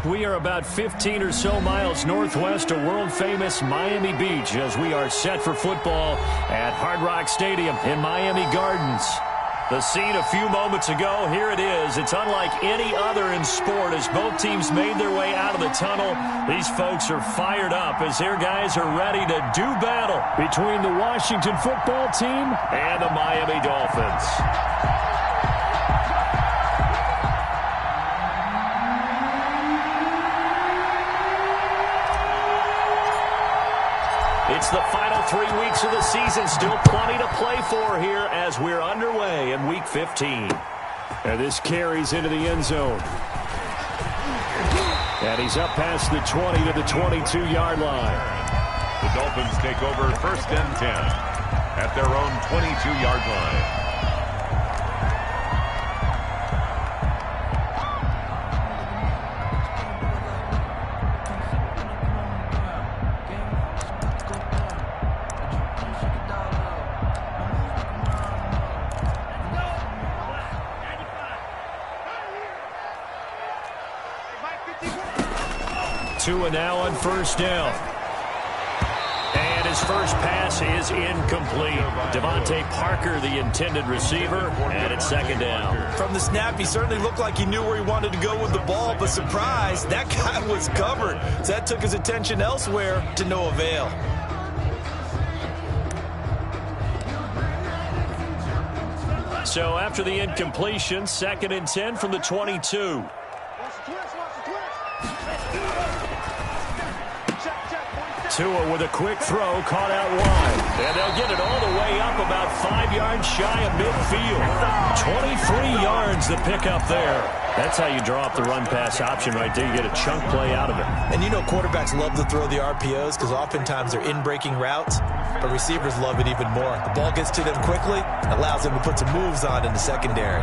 We are about 15 or so miles northwest of world-famous Miami Beach as we are set for football at Hard Rock Stadium in Miami Gardens. The scene a few moments ago, here it is. It's unlike any other in sport as both teams made their way out of the tunnel. These folks are fired up as their guys are ready to do battle between the Washington football team and the Miami Dolphins. It's the final 3 weeks of the season. Still plenty to play for here as we're underway in Week 15. And this carries into the end zone. And he's up past the 20 to the 22-yard line. The Dolphins take over 1st and 10 at their own 22-yard line. Tua now on 1st down. And his first pass is incomplete. Devontae Parker, the intended receiver, and it's 2nd down. From the snap, he certainly looked like he knew where he wanted to go with the ball, but surprise, that guy was covered. So that took his attention elsewhere to no avail. So after the incompletion, 2nd and 10 from the 22. Tua with a quick throw, caught out wide. And they'll get it all the way up about 5 yards shy of midfield. 23 yards the pickup there. That's how you draw up the run-pass option right there. You get a chunk play out of it. And you know quarterbacks love to throw the RPOs because oftentimes they're in-breaking routes, but receivers love it even more. The ball gets to them quickly, allows them to put some moves on in the secondary.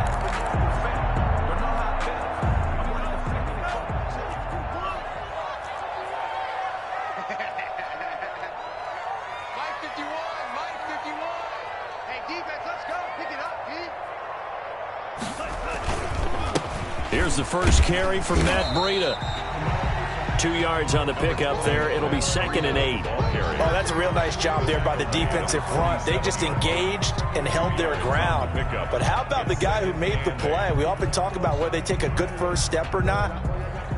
Here's the first carry from Matt Breida. 2 yards on the pickup there. It'll be 2nd and 8. Oh, that's a real nice job there by the defensive front. They just engaged and held their ground. But how about the guy who made the play? We often talk about whether they take a good first step or not.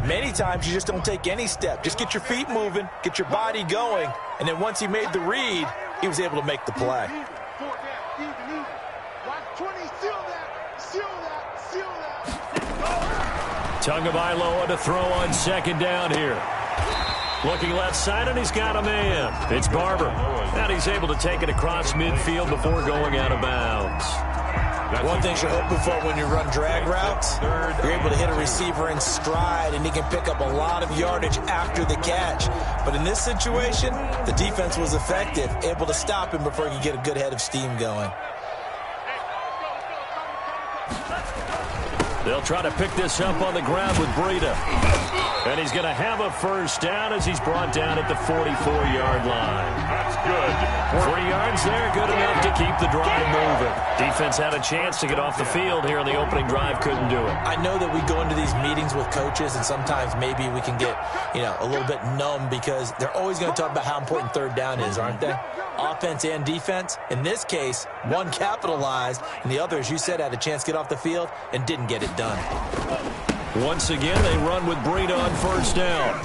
Many times you just don't take any step. Just get your feet moving, get your body going, and then once he made the read, he was able to make the play. Tagovailoa to throw on 2nd down here. Looking left side, and he's got a man. It's Barber. And he's able to take it across midfield before going out of bounds. One thing you're hoping for when you run drag routes, you're able to hit a receiver in stride, and he can pick up a lot of yardage after the catch. But in this situation, the defense was effective, able to stop him before he could get a good head of steam going. They'll try to pick this up on the ground with Breida. And he's going to have a first down as he's brought down at the 44-yard line. That's good. 3 yards there, good enough to keep the drive moving. Defense had a chance to get off the field here in the opening drive, couldn't do it. I know that we go into these meetings with coaches, and sometimes maybe we can get, a little bit numb because they're always going to talk about how important 3rd down is, aren't they? Offense and defense. In this case, one capitalized, and the other, as you said, had a chance to get off the field and didn't get it done. Once again, they run with Breida on 1st down.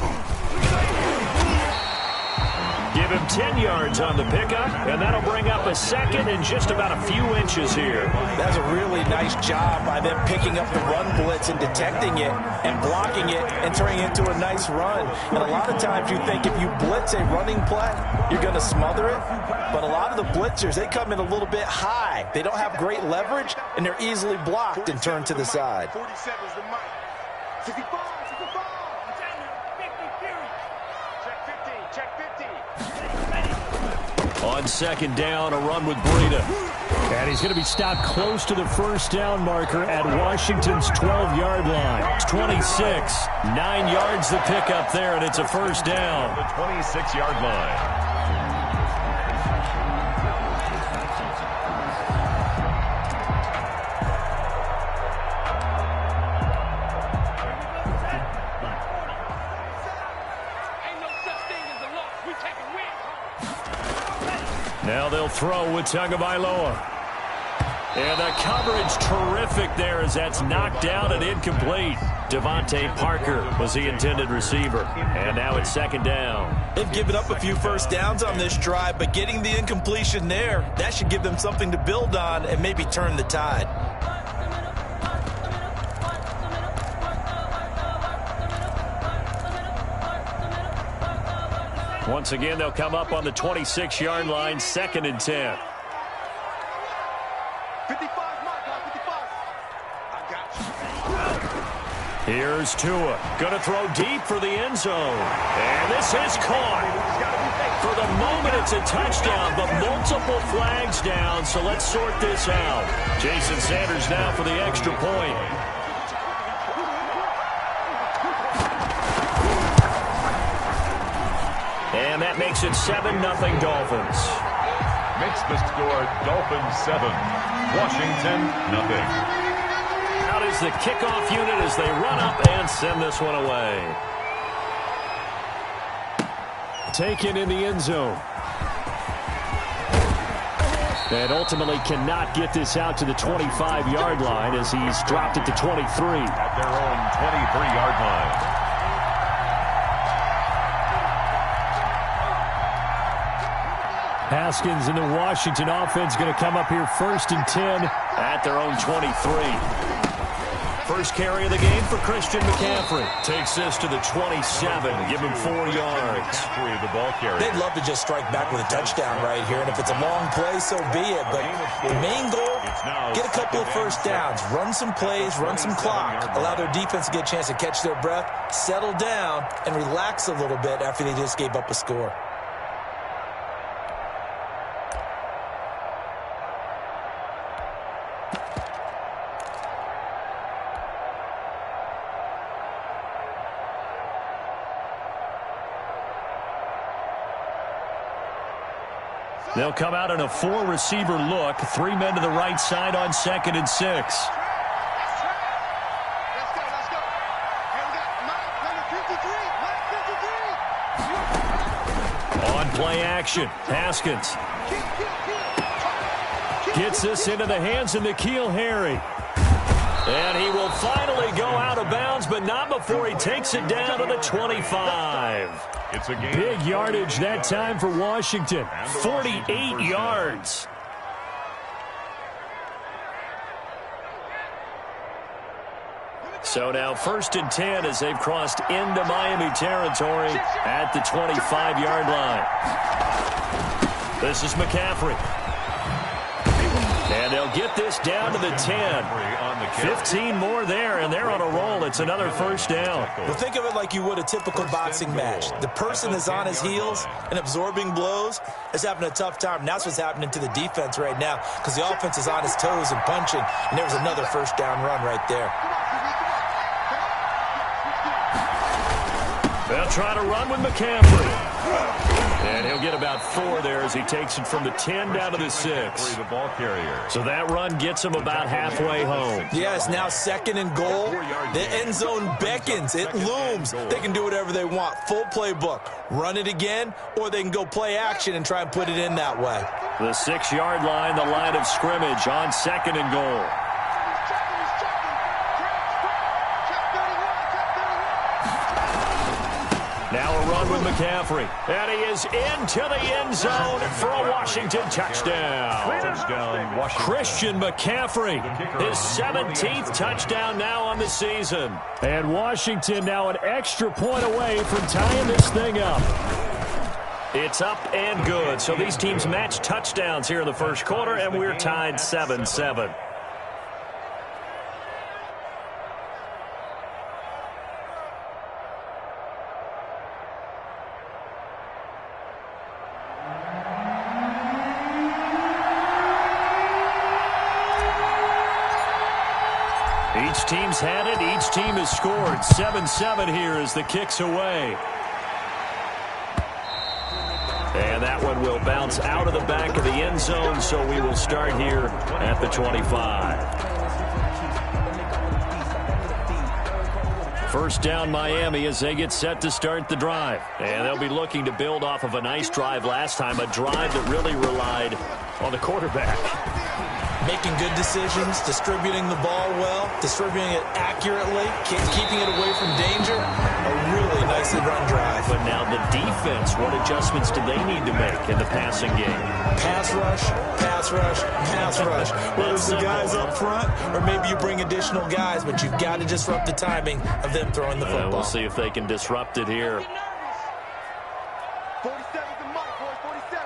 Give him 10 yards on the pickup, and that'll bring up a 2nd and just about a few inches here. That's a really nice job by them picking up the run blitz and detecting it and blocking it and turning it into a nice run. And a lot of times you think if you blitz a running play, you're going to smother it. But a lot of the blitzers, they come in a little bit high. They don't have great leverage, and they're easily blocked and turned to the side. 47 is the mic. 65, 65. Check 15, check 15. On 2nd down, a run with Breida. And he's going to be stopped close to the 1st down marker at Washington's 12-yard line. It's 26. 9 yards the pickup there, and it's a 1st down. The 26-yard line. He'll throw with Tagovailoa. And the coverage terrific there as that's knocked down and incomplete. Devontae Parker was the intended receiver. And now it's second down. They've given up a few first downs on this drive, but getting the incompletion there, that should give them something to build on and maybe turn the tide. Once again, they'll come up on the 26-yard line, 2nd and 10. 55, Mike, 55. I got you. Here's Tua. Going to throw deep for the end zone. And this is caught. For the moment, it's a touchdown, but multiple flags down, so let's sort this out. Jason Sanders now for the extra point. And that makes it 7-0 Dolphins. Makes the score Dolphins 7, Washington nothing. Out is the kickoff unit as they run up and send this one away. Taken in the end zone. And ultimately cannot get this out to the 25-yard line as he's dropped it to 23. At their own 23-yard line. Haskins in the Washington offense going to come up here 1st and 10. At their own 23. First carry of the game for Christian McCaffrey. Takes this to the 27. Give him 4 yards. The ball carrier. They'd love to just strike back with a touchdown right here, and if it's a long play, so be it. But the main goal, get a couple of first downs, run some plays, run some clock, allow their defense to get a chance to catch their breath, settle down, and relax a little bit after they just gave up a score. They'll come out in a 4-receiver look. 3 men to the right side on 2nd and 6. Let's go. And we got Mike, number 53. Mike 53. On play action. Haskins gets this into the hands of N'Keal Harry. And he will finally go out of bounds, but not before he takes it down to the 25. It's a game. Big yardage that time for Washington. 48 yards. So now 1st and 10 as they've crossed into Miami territory at the 25-yard line. This is McCaffrey. And they'll get this down to the 10. 15 more there, and they're on a roll. It's another first down. Well, think of it like you would a typical boxing match. The person is on his heels and absorbing blows is having a tough time. And that's what's happening to the defense right now because the offense is on his toes and punching, and there was another first down run right there. They'll try to run with McCaffrey. And he'll get about 4 there as he takes it from the 10 down to the 6. The ball carrier. So that run gets him about halfway home. Yeah, it's now 2nd and goal. The end zone beckons. It looms. They can do whatever they want. Full playbook. Run it again, or they can go play action and try and put it in that way. The 6-yard line, the line of scrimmage on 2nd and goal. Now a run with McCaffrey. And he is into the end zone for a Washington touchdown. Touchdown, Washington. Christian McCaffrey, his 17th touchdown now on the season. And Washington now an extra point away from tying this thing up. It's up and good. So these teams match touchdowns here in the first quarter, and we're tied 7-7. Each team's had it. Each team has scored. 7-7 here as the kick's away. And that one will bounce out of the back of the end zone, so we will start here at the 25. First down Miami as they get set to start the drive. And they'll be looking to build off of a nice drive last time, a drive that really relied on the quarterback. Making good decisions, distributing the ball well, distributing it accurately, keeping it away from danger. A really nicely run drive. But now the defense, what adjustments do they need to make in the passing game? Pass rush, pass rush, pass rush. Whether it's the guys up front or maybe you bring additional guys, but you've got to disrupt the timing of them throwing the football. We'll see if they can disrupt it here. 47's the mark, boys. 47.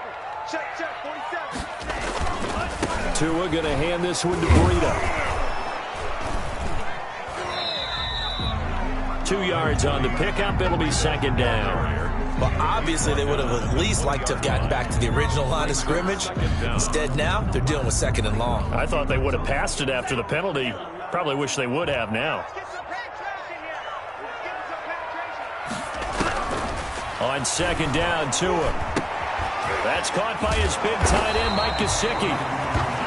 Check, 47. Tua going to hand this one to Breida. 2 yards on the pickup. It'll be second down. Well, obviously they would have at least liked to have gotten back to the original line of scrimmage. Instead now, they're dealing with second and long. I thought they would have passed it after the penalty. Probably wish they would have now. On second down, Tua. That's caught by his big tight end, Mike Gesicki.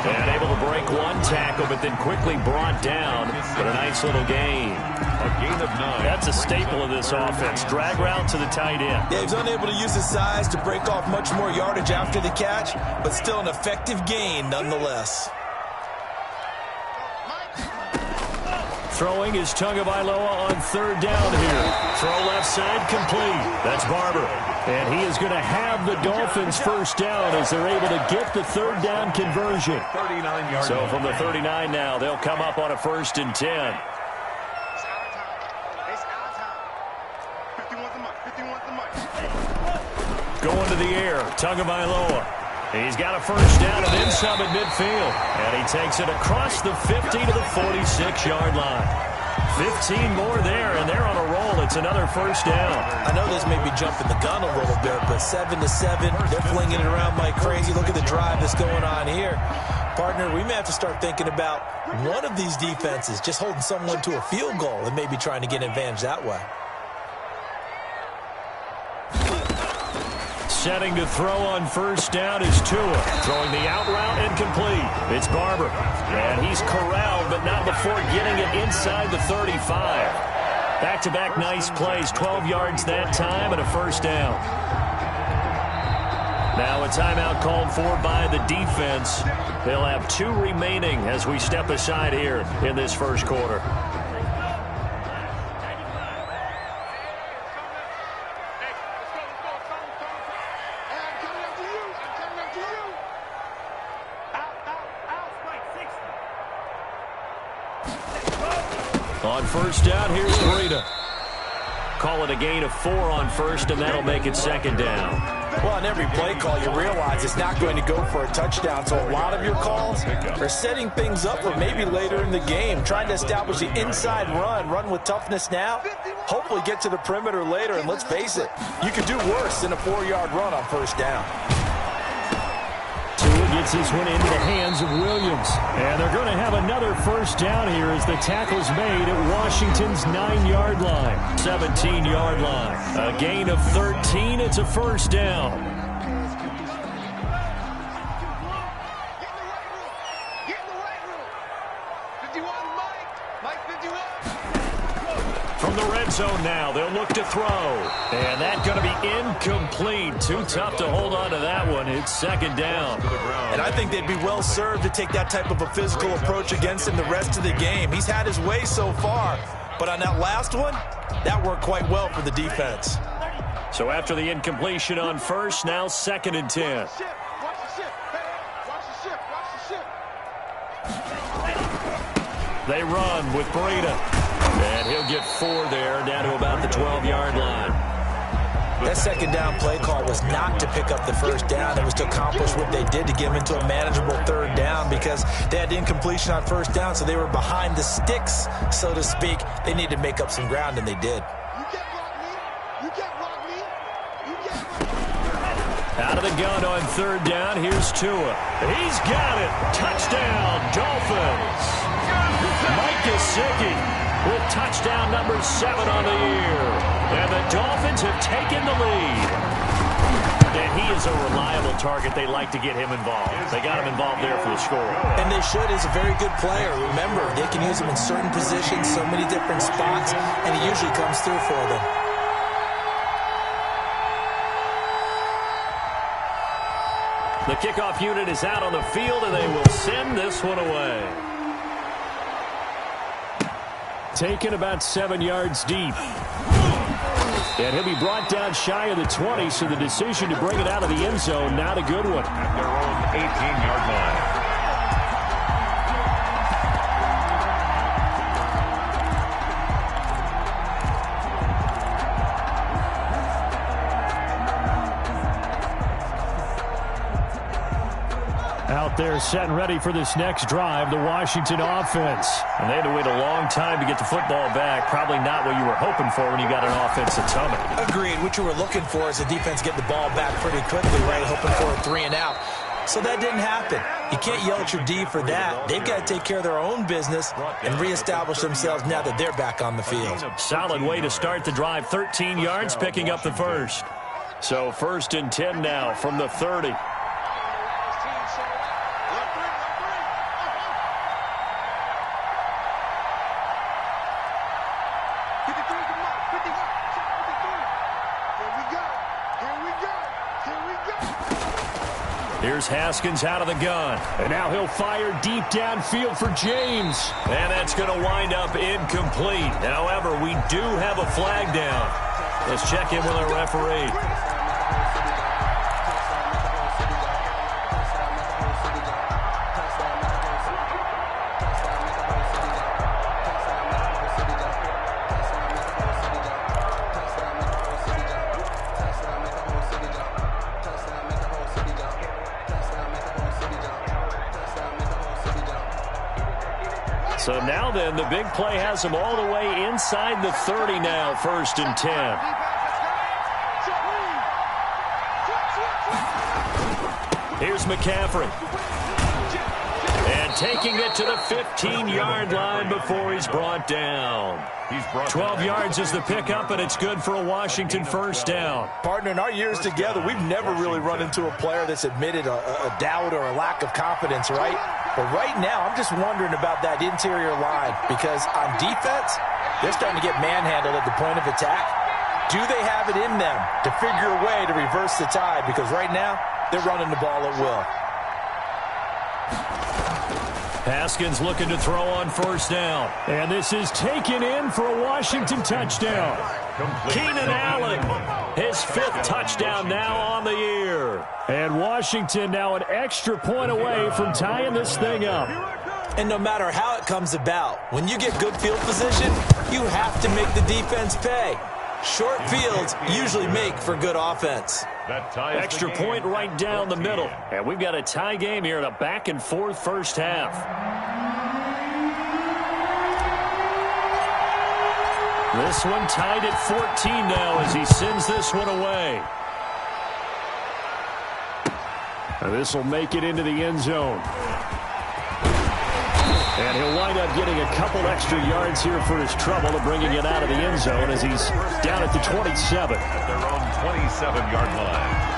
And able to break one tackle, but then quickly brought down. But a nice little gain. A gain of 9. That's a staple of this offense. Drag route to the tight end. Yeah, he's unable to use his size to break off much more yardage after the catch, but still an effective gain nonetheless. Throwing is Tagovailoa on third down here. Throw left side complete. That's Barber. And he is going to have the Dolphins first down as they're able to get the third down conversion. 39-yard. So from the 39 now, they'll come up on a 1st and 10. It's our time. 51's the mark. 51's the mark. Going to the air, Tagovailoa. He's got a first down and then some at midfield. And he takes it across the 50 to the 46-yard line. 15 more there, and they're on a roll. It's another first down. I know this may be jumping the gun a little bit, but 7-7, they're flinging it around like crazy. Look at the drive that's going on here. Partner, we may have to start thinking about one of these defenses just holding someone to a field goal and maybe trying to get an advantage that way. Setting to throw on first down is Tua. Throwing the out route and complete. It's Barber. And he's corralled, but not before getting it inside the 35. Back-to-back nice plays. 12 yards that time and a first down. Now a timeout called for by the defense. They'll have 2 remaining as we step aside here in this first quarter. On first down, here's Breida. Call it a gain of 4 on first, and that'll make it second down. Well, on every play call, you realize it's not going to go for a touchdown. So a lot of your calls are setting things up for maybe later in the game, trying to establish the inside run with toughness now, hopefully get to the perimeter later. And let's face it, you could do worse than a 4-yard run on first down. Tua gets this one into the hands of Williams. And they're going to have another first down here as the tackle's made at Washington's 9-yard line. 17-yard line. A gain of 13. It's a first down. Get in the right room. 51, Mike 51. From the red zone now, they'll look to throw. And that's going to be incomplete. Too tough to hold on to that one. It's second down. And I think they'd be well served to take that type of a physical approach against him the rest of the game. He's had his way so far, but on that last one, that worked quite well for the defense. So after the incompletion on first, now 2nd and 10. Watch the ship. Watch the ship. Watch the ship. They run with Breida. And he'll get 4 there, down to about the 12-yard line. That second down play call was not to pick up the first down. It was to accomplish what they did to get them into a manageable third down because they had incompletion on first down, so they were behind the sticks, so to speak. They needed to make up some ground, and they did. You can't block me. You can't block me. You can't block me. Out of the gun on third down, here's Tua. He's got it. Touchdown, Dolphins. Mike Gesicki with touchdown number 7 on the year. And the Dolphins have taken the lead. And he is a reliable target. They like to get him involved. They got him involved there for the score. And they should. He's a very good player. Remember, they can use him in certain positions, so many different spots, and he usually comes through for them. The kickoff unit is out on the field, and they will send this one away. Taken about 7 yards deep. And he'll be brought down shy of the 20, so the decision to bring it out of the end zone, not a good one. At their own 18-yard line. Out there set and ready for this next drive, the Washington offense. And they had to wait a long time to get the football back. Probably not what you were hoping for when you got an offense that's humming. Agreed. What you were looking for is the defense get the ball back pretty quickly, right? Hoping for a 3 and out. So that didn't happen. You can't yell at your D for that. They've got to take care of their own business and reestablish themselves now that they're back on the field. Solid way to start the drive. 13 yards, picking up the first. So 1st and 10 now from the 30. Here's Haskins out of the gun. And now he'll fire deep downfield for James. And that's going to wind up incomplete. However, we do have a flag down. Let's check in with our referee. So now then, the big play has them all the way inside the 30 now, 1st and 10. Here's McCaffrey. And taking it to the 15-yard line before he's brought down. 12 yards is the pickup, and it's good for a Washington 1st down. Partner, in our years together, we've never really run into a player that's admitted a doubt or a lack of confidence, right? But right now, I'm just wondering about that interior line because on defense, they're starting to get manhandled at the point of attack. Do they have it in them to figure a way to reverse the tide? Because right now, they're running the ball at will. Haskins looking to throw on 1st down. And this is taken in for a Washington touchdown. Keenan Allen, his 5th touchdown now on the year. And Washington now an extra point away from tying this thing up. And no matter how it comes about, when you get good field position, you have to make the defense pay. Short fields usually make for good offense. Extra point right down the middle. And we've got a tie game here in a back-and-forth 1st half. This one tied at 14 now as he sends this one away. And this will make it into the end zone. And he'll wind up getting a couple extra yards here for his trouble of bringing it out of the end zone as he's down at the 27. At their own 27-yard line.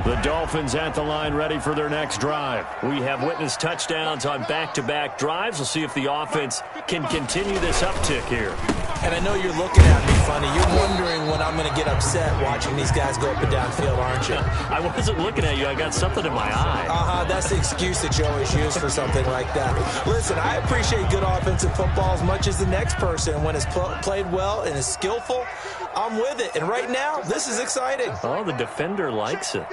The Dolphins at the line ready for their next drive. We have witnessed touchdowns on back-to-back drives. We'll see if the offense can continue this uptick here. And I know you're looking at me funny. You're wondering when I'm going to get upset watching these guys go up and down field, aren't you? I wasn't looking at you. I got something in my eye. That's the excuse that you always use for something like that. Listen, I appreciate good offensive football as much as the next person. When it's played well and is skillful, I'm with it. And right now, this is exciting. Oh, the defender likes it.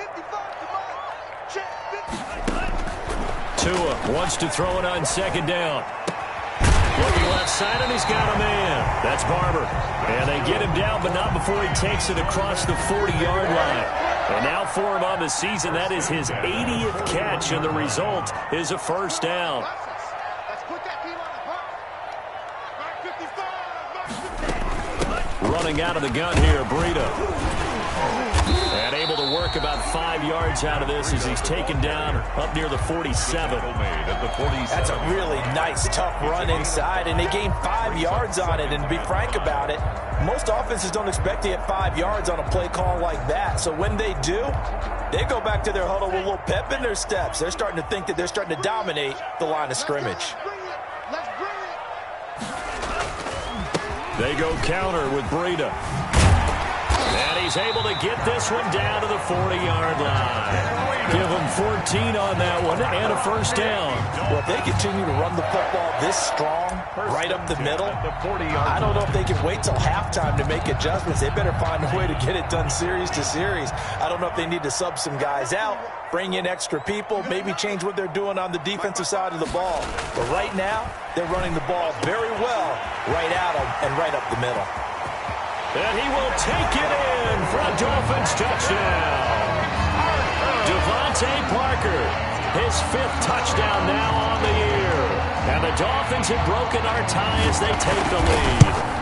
Tua wants to throw it on 2nd down. Looking left side, and he's got a man. That's Barber. And they get him down, but not before he takes it across the 40-yard line. And now for him on the season, that is his 80th catch, and the result is a 1st down. Running out of the gun here, Breida. And And able to work about 5 yards out of this as he's taken down up near the 47. That's a really nice, tough run inside, and they gained 5 yards on it. And to be frank about it, most offenses don't expect to get 5 yards on a play call like that. So when they do, they go back to their huddle with a little pep in their steps. They're starting to think that they're starting to dominate the line of scrimmage. Let's bring it. They go counter with Breida. And he's able to get this one down to the 40-yard line. Give him 14 on that one and a first down. Well, if they continue to run the football this strong, right up the middle, I don't know if they can wait till halftime to make adjustments. They better find a way to get it done series to series. I don't know if they need to sub some guys out, bring in extra people, maybe change what they're doing on the defensive side of the ball. But right now, they're running the ball very well right at them and right up the middle. And he will take it in for a Dolphins touchdown. Devontae Parker, his 5th touchdown now on the year. And the Dolphins have broken our tie as they take the lead.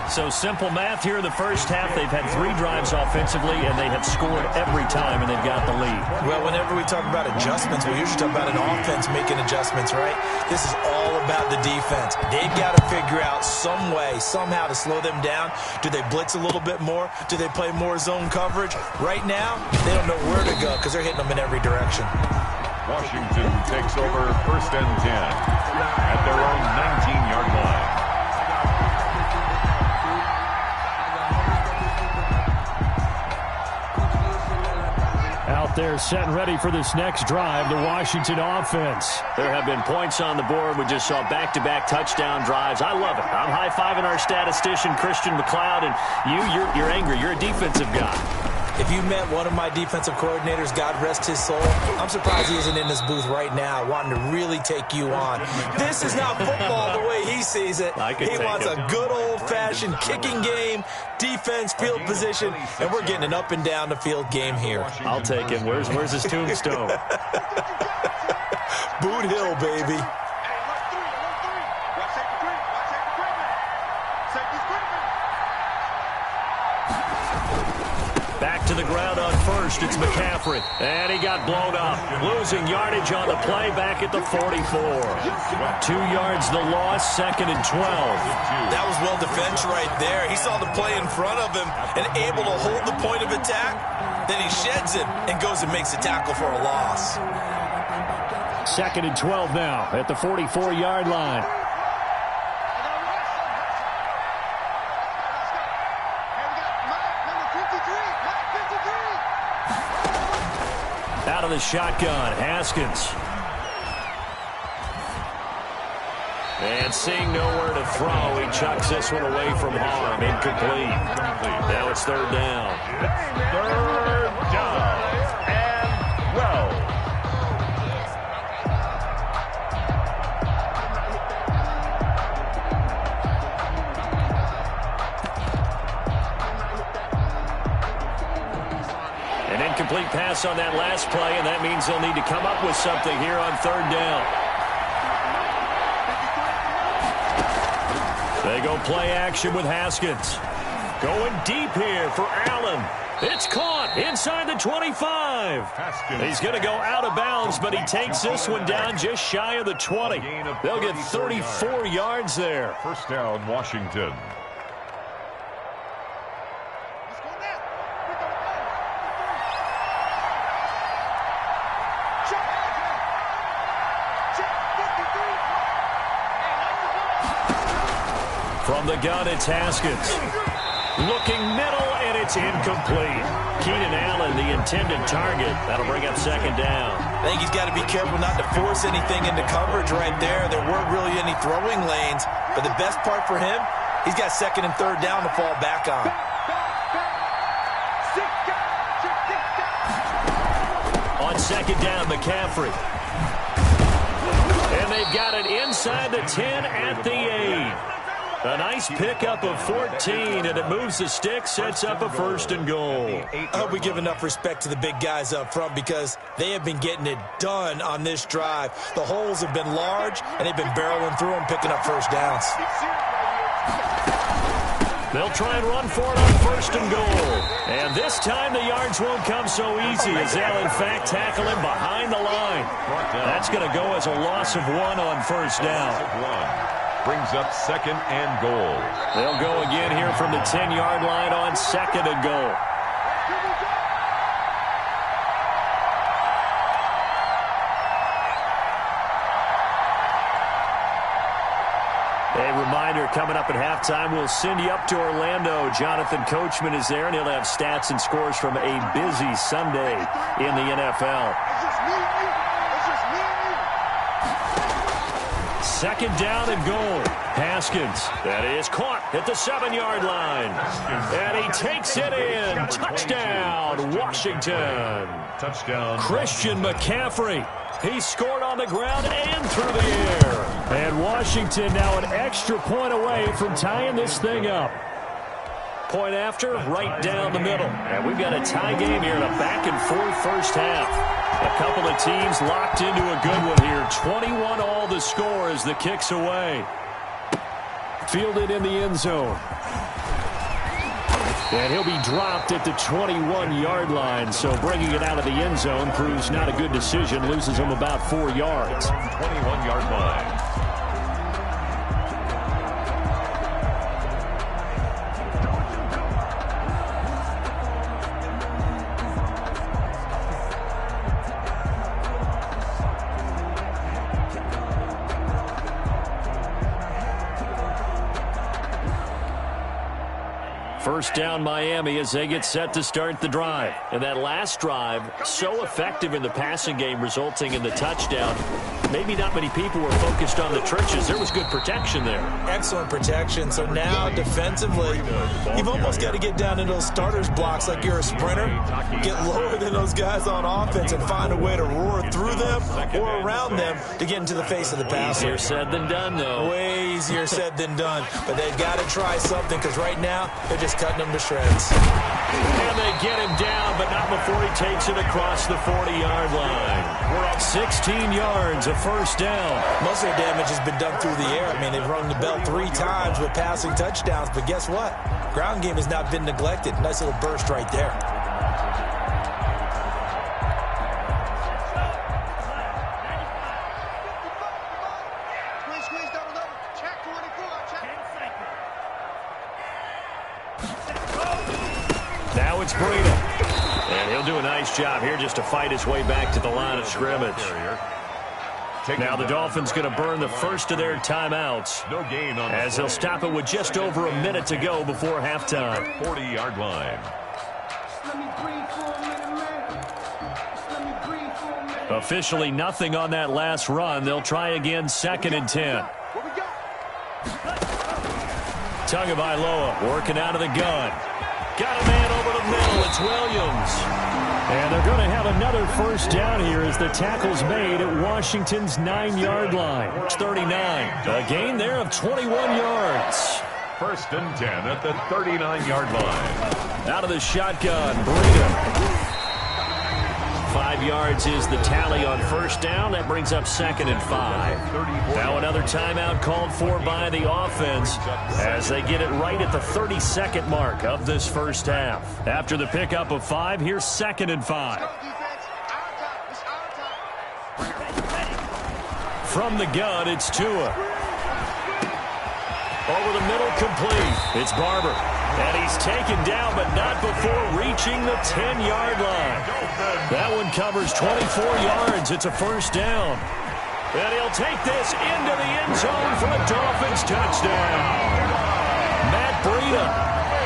So simple math here in the first half. They've had 3 drives offensively, and they have scored every time, and they've got the lead. Well, whenever we talk about adjustments, we usually talk about an offense making adjustments, right? This is all about the defense. They've got to figure out some way, somehow to slow them down. Do they blitz a little bit more? Do they play more zone coverage? Right now, they don't know where to go because they're hitting them in every direction. Washington takes over 1st and 10 at their own 19-yard line. Out there set and ready for this next drive, the Washington offense. There have been points on the board. We just saw back-to-back touchdown drives. I love it. I'm high-fiving our statistician, Christian McLeod, and you're angry. You're a defensive guy. If you met one of my defensive coordinators, God rest his soul, I'm surprised he isn't in this booth right now wanting to really take you on. This is not football the way he sees it. He wants a good old-fashioned kicking game, defense, field position, and we're getting an up and down the field game here. I'll take him. Where's his tombstone? Boot Hill, baby. Back to the ground on first. It's McCaffrey. And he got blown up. Losing yardage on the play back at the 44. 2 yards the loss, 2nd and 12. That was well defense right there. He saw the play in front of him and able to hold the point of attack. Then he sheds it and goes and makes a tackle for a loss. 2nd and 12 now at the 44-yard line. Out of the shotgun, Haskins. And seeing nowhere to throw, he chucks this one away from harm. Incomplete. Now it's 3rd down. It's 3rd down and 12. An incomplete pass on that last play, and that means they'll need to come up with something here on 3rd down. They go play action with Haskins. Going deep here for Allen. It's caught inside the 25. He's going to go out of bounds, but he takes this one down just shy of the 20. They'll get 34 yards there. 1st down, Washington. From the gun, it's Haskins. Looking middle, and it's incomplete. Keenan Allen, the intended target. That'll bring up 2nd down. I think he's got to be careful not to force anything into coverage right there. There weren't really any throwing lanes. But the best part for him, he's got 2nd and 3rd down to fall back on. On 2nd down, McCaffrey. And they've got it inside the 10 at the 8. A nice pickup of 14, and it moves the stick, sets up a 1st and goal. I hope we give enough respect to the big guys up front because they have been getting it done on this drive. The holes have been large, and they've been barreling through them, picking up 1st downs. They'll try and run for it on 1st and goal. And this time the yards won't come so easy as they'll, in fact, tackle him behind the line. That's going to go as a loss of 1 on 1st down. Brings up 2nd and goal. They'll go again here from the 10-yard line on 2nd and goal. A reminder, coming up at halftime, we'll send you up to Orlando. Jonathan Coachman is there, and he'll have stats and scores from a busy Sunday in the NFL. It's just me and you. It's just me and you. 2nd down and goal. Haskins, that is caught at the 7-yard line. And he takes it in. Touchdown, Washington. Touchdown. Christian McCaffrey. He scored on the ground and through the air. And Washington now an extra point away from tying this thing up. Point after, right down the middle. And we've got a tie game here in a back-and-forth first half. A couple of teams locked into a good one here. 21 all the score as the kick's away. Fielded in the end zone. And he'll be dropped at the 21-yard line, so bringing it out of the end zone proves not a good decision. Loses him about 4 yards. 21-yard line. First down Miami as they get set to start the drive. And that last drive, so effective in the passing game, resulting in the touchdown. Maybe not many people were focused on the trenches. There was good protection there. Excellent protection. So now defensively, you've almost got to get down into those starters blocks like you're a sprinter. Get lower than those guys on offense and find a way to roar through them or around them to get into the face of the passer. Easier said than done, though. Way easier said than done. But they've got to try something because right now they're just cutting them to shreds. And they get him down, but not before he takes it across the 40-yard line. We're up 16 yards, a first down. Most of the damage has been done through the air. I mean, they've rung the bell 3 times with passing touchdowns, but guess what? Ground game has not been neglected. Nice little burst right there. Squeeze, double, check 24, check. Now it's Breida. And he'll do a nice job here just to fight his way back to the line of scrimmage. Now the Dolphins going to burn the first of their timeouts No gain on as they'll stop it with just over a minute to go before halftime. 40-yard line. Officially nothing on that last run. They'll try again 2nd and 10. What we got? Tagovailoa working out of the gun. Got a man over the middle. It's Williams. And they're going to have another first down here as the tackle's made at Washington's 9-yard line. It's 39. A gain there of 21 yards. 1st and 10 at the 39-yard line. Out of the shotgun, Breida. 5 yards is the tally on first down. That brings up 2nd and 5. Now another timeout called for by the offense as they get it right at the 32nd mark of this first half. After the pickup of 5, here's 2nd and 5. Go, defense. Our time. It's our time. From the gun, it's Tua. Over the middle, complete. It's Barber. And he's taken down, but not before reaching the 10-yard line. That one covers 24 yards. It's a first down. And he'll take this into the end zone for a Dolphins touchdown. Matt Breida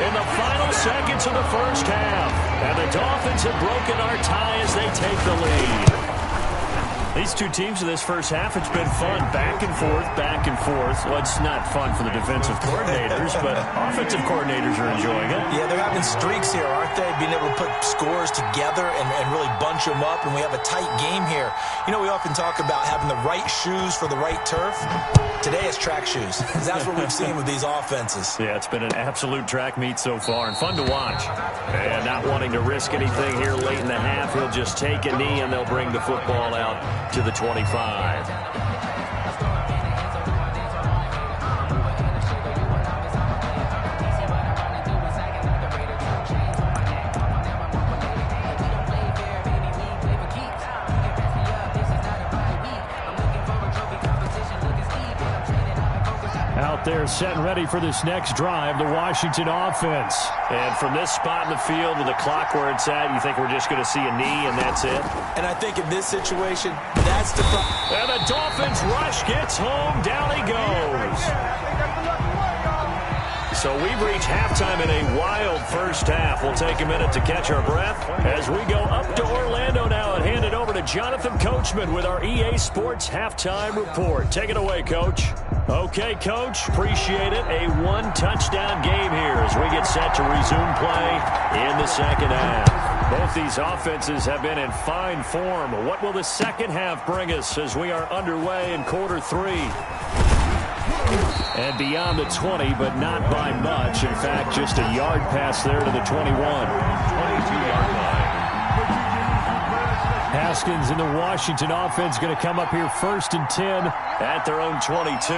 in the final seconds of the first half. And the Dolphins have broken our tie as they take the lead. These two teams in this first half, it's been fun. Back and forth, back and forth. Well, it's not fun for the defensive coordinators, but offensive coordinators are enjoying it. Yeah, they're having streaks here, aren't they? Being able to put scores together and really bunch them up, and we have a tight game here. You know, we often talk about having the right shoes for the right turf. Today it's track shoes. That's what we've seen with these offenses. Yeah, it's been an absolute track meet so far, and fun to watch. And not wanting to risk anything here late in the half, he'll just take a knee, and they'll bring the football out to the 25. They're set and ready for this next drive, the Washington offense. And from this spot in the field with the clock where it's at, you think we're just going to see a knee and that's it? And I think in this situation, that's the problem. And the Dolphins rush gets home. Down he goes. So we've reached halftime in a wild first half. We'll take a minute to catch our breath as we go up to Orlando now and hand it over to Jonathan Coachman with our EA Sports Halftime Report. Take it away, Coach. Okay, Coach. Appreciate it. A one-touchdown game here as we get set to resume play in the second half. Both these offenses have been in fine form. What will the second half bring us as we are underway in quarter three? And beyond the 20, but not by much. In fact, just a yard pass there to the 21. 22-yard line. Haskins in the Washington offense going to come up here 1st and 10 at their own 22.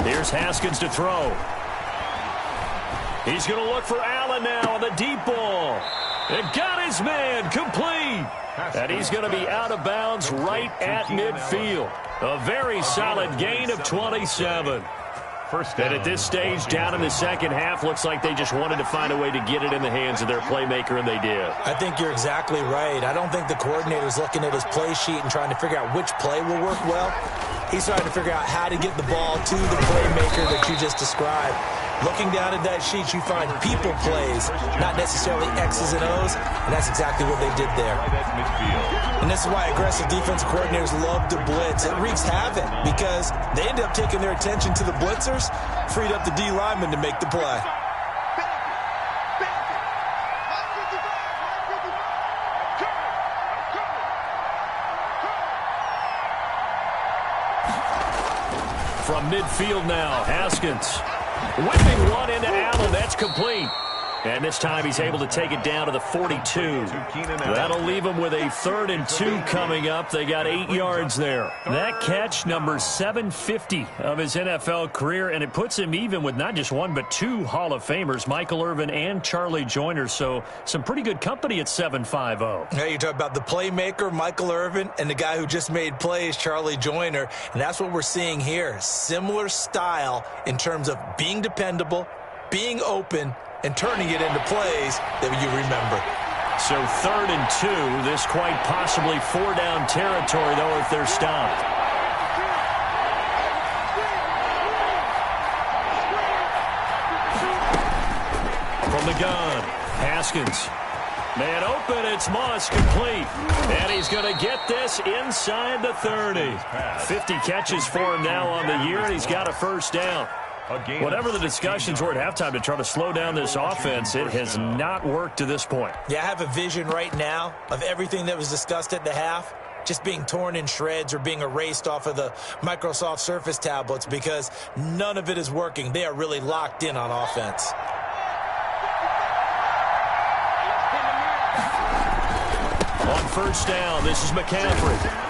Here's Haskins to throw. He's going to look for Allen now on the deep ball. It got his man complete. And he's going to be out of bounds right at midfield. A very solid gain of 27. And at this stage, down in the second half, looks like they just wanted to find a way to get it in the hands of their playmaker, and they did. I think you're exactly right. I don't think the coordinator's looking at his play sheet and trying to figure out which play will work well. He's trying to figure out how to get the ball to the playmaker that you just described. Looking down at that sheet, you find people plays, not necessarily X's and O's, and that's exactly what they did there. And this is why aggressive defensive coordinators love to blitz. It wreaks havoc because they end up taking their attention to the blitzers, freed up the D lineman to make the play. From midfield now, Haskins. Whipping one into Allen. That's complete. And this time he's able to take it down to the 42. That'll leave him with a 3rd and 2 coming up. They got 8 yards there. That catch, number 750 of his NFL career, and it puts him even with not just one but 2 Hall of Famers, Michael Irvin and Charlie Joyner. So some pretty good company at 750. Hey, you talk about the playmaker, Michael Irvin, and the guy who just made plays, Charlie Joyner. And that's what we're seeing here. Similar style in terms of being dependable, being open, and turning it into plays that you remember. So 3rd and 2. This quite possibly 4-down territory, though, if they're stopped. From the gun, Haskins. Man open, it's Moss, complete. And he's going to get this inside the 30. 50 catches for him now on the year, and he's got a 1st down. Whatever the discussions were at halftime to try to slow down this offense, it has not worked to this point. Yeah, I have a vision right now of everything that was discussed at the half just being torn in shreds or being erased off of the Microsoft Surface tablets because none of it is working. They are really locked in on offense. On 1st down, this is McCaffrey.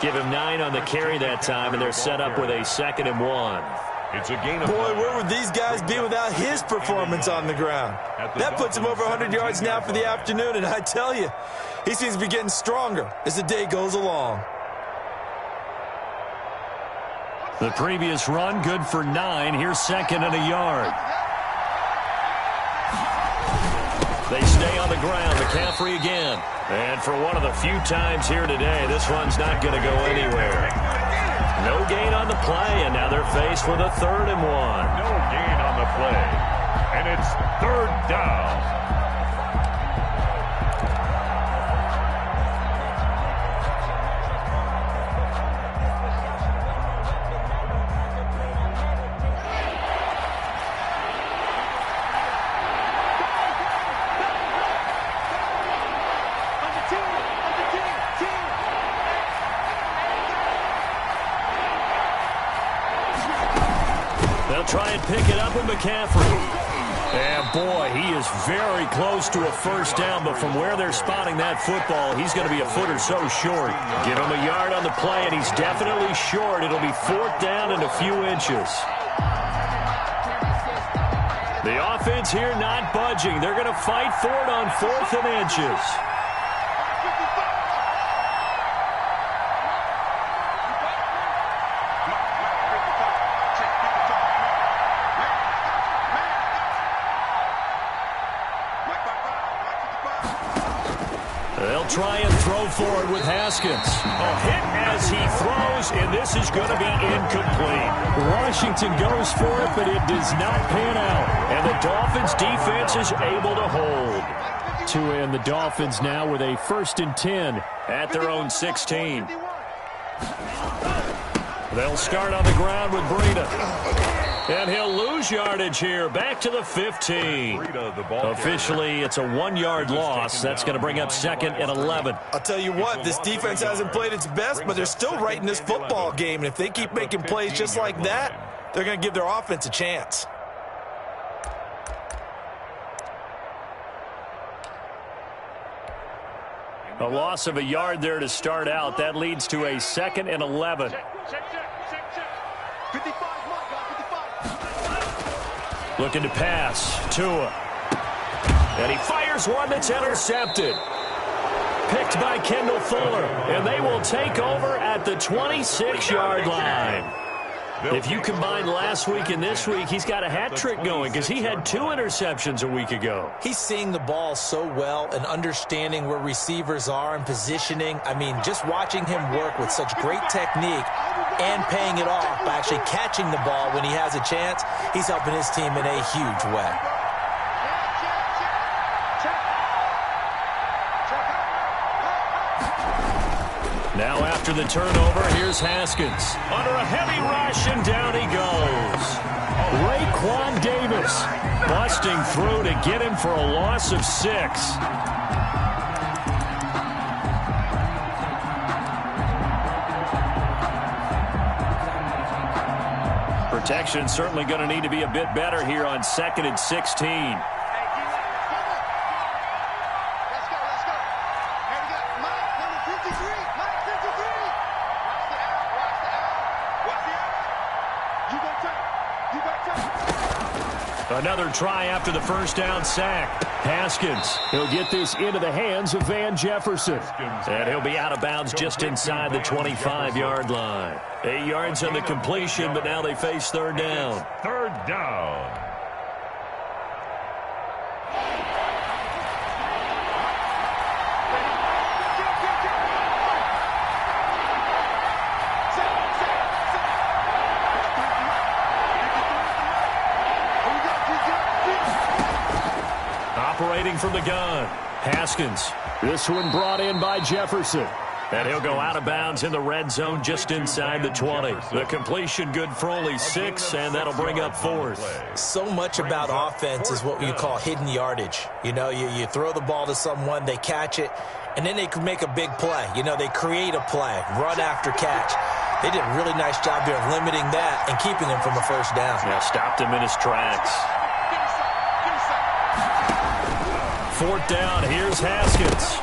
Give him 9 on the carry that time, and they're set up with a 2nd and 1. It's a gain of Boy, where would these guys be without his performance on the ground? That puts him over 100 yards now for the afternoon, and I tell you, he seems to be getting stronger as the day goes along. The previous run, good for 9. Here's 2nd and a yard. They stay on the ground. McCaffrey again. And for one of the few times here today, this one's not going to go anywhere. No gain on the play, and now they're faced with a 3rd and 1. no gain on the play. And it's 3rd down. Try and pick it up with McCaffrey. And boy, he is very close to a 1st down, but from where they're spotting that football, he's going to be a foot or so short. Give him a yard on the play, and he's definitely short. It'll be 4th down and a few inches. The offense here not budging. They're going to fight for it on 4th and inches. They'll try and throw forward with Haskins. A hit as he throws, and this is going to be incomplete. Washington goes for it, but it does not pan out. And the Dolphins defense is able to hold. Tua and the Dolphins now with a 1st and 10 at their own 16. They'll start on the ground with Breida. And he'll lose yardage here. Back to the 15. Officially, it's a 1-yard loss. That's going to bring up 2nd and 11. I'll tell you what, this defense hasn't played its best, but they're still right in this football game. And if they keep making plays just like that, they're going to give their offense a chance. A loss of a yard there to start out. That leads to a 2nd and 11. 55, Mike, 55. Looking to pass. Tua. And he fires one that's intercepted. Picked by Kendall Fuller. And they will take over at the 26-yard line. If you combine last week and this week, he's got a hat trick going because he had 2 interceptions a week ago. He's seeing the ball so well and understanding where receivers are and positioning. I mean, just watching him work with such great technique and paying it off by actually catching the ball when he has a chance, he's helping his team in a huge way. Now after the turnover, here's Haskins. Under a heavy rush, and down he goes. Raekwon Davis busting through to get him for a loss of 6. Protection certainly going to need to be a bit better here on 2nd and 16. Another try after the 1st down sack. Haskins, he'll get this into the hands of Van Jefferson. And he'll be out of bounds just inside the 25-yard line. 8 yards on the completion, but now they face 3rd down. 3rd down. Operating from the gun. Haskins. This one brought in by Jefferson. And he'll go out of bounds in the red zone just inside the 20. The completion good for only 6, and that'll bring up 4th. So much about offense is what you call hidden yardage. You know, you throw the ball to someone, they catch it, and then they can make a big play. You know, they create a play, run after catch. They did a really nice job there of limiting that and keeping him from a 1st down. Yeah, stopped him in his tracks. 4th down, here's Haskins.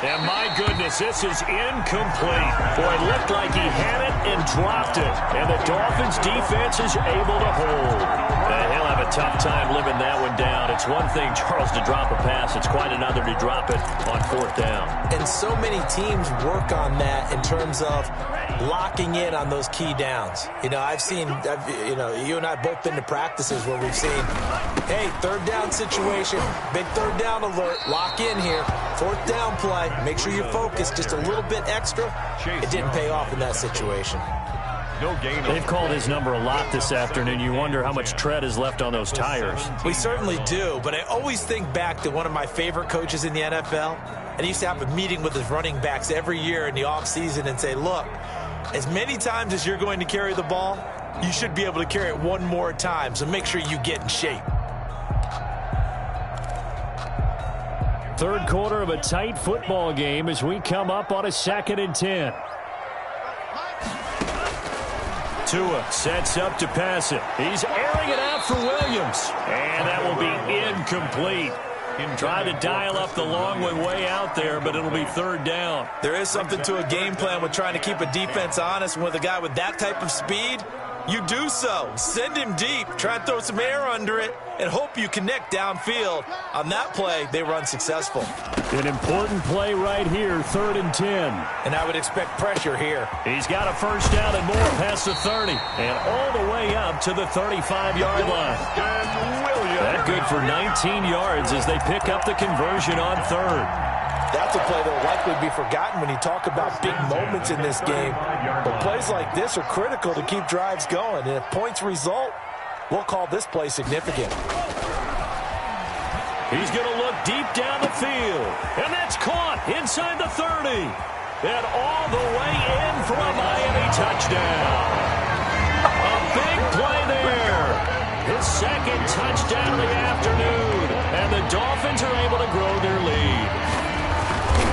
And my goodness, this is incomplete. Boy, it looked like he had it and dropped it. And the Dolphins defense is able to hold. And he'll have a tough time living that one down. It's one thing, Charles, to drop a pass. It's quite another to drop it on 4th down. And so many teams work on that in terms of locking in on those key downs. You know, you and I have both been to practices where we've seen, hey, 3rd down situation, big 3rd down alert, lock in here, 4th down play, make sure you focus just a little bit extra. It didn't pay off in that situation. They've called his number a lot this afternoon. You wonder how much tread is left on those tires. We certainly do, but I always think back to one of my favorite coaches in the NFL, and he used to have a meeting with his running backs every year in the offseason and say, look, as many times as you're going to carry the ball, you should be able to carry it one more time, so make sure you get in shape. 3rd quarter of a tight football game as we come up on a 2nd and 10. Tua sets up to pass it. He's airing it out for Williams. And that will be incomplete. Try to dial up the long way out there, but it'll be 3rd down. There is something to a game plan with trying to keep a defense honest. With a guy with that type of speed, you do so. Send him deep. Try and throw some air under it and hope you connect downfield. On that play, they run successful. An important play right here, 3rd and 10. And I would expect pressure here. He's got a 1st down and more past the 30. And all the way up to the 35-yard line. That good for 19 yards as they pick up the conversion on 3rd. That's a play that will likely be forgotten when you talk about big moments in this game. But plays like this are critical to keep drives going. And if points result, we'll call this play significant. He's going to look deep down the field. And that's caught inside the 30. And all the way in for a Miami touchdown. A big play there. His second touchdown of the afternoon. And the Dolphins are able to grow their lead.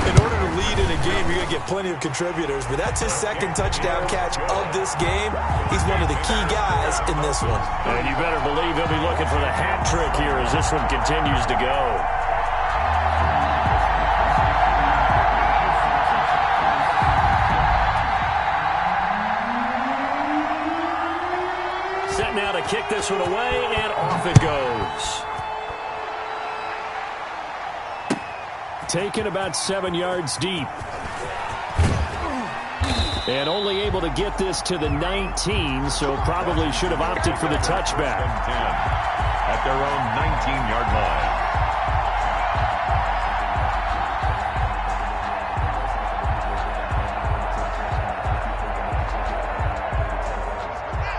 In order to lead in a game, you're going to get plenty of contributors. But that's his second touchdown catch of this game. He's one of the key guys in this one. And you better believe he'll be looking for the hat trick here as this one continues to go. Set now to kick this one away, and off it goes. Taken about 7 yards deep. And only able to get this to the 19, so probably should have opted for the touchback. At their own 19-yard line.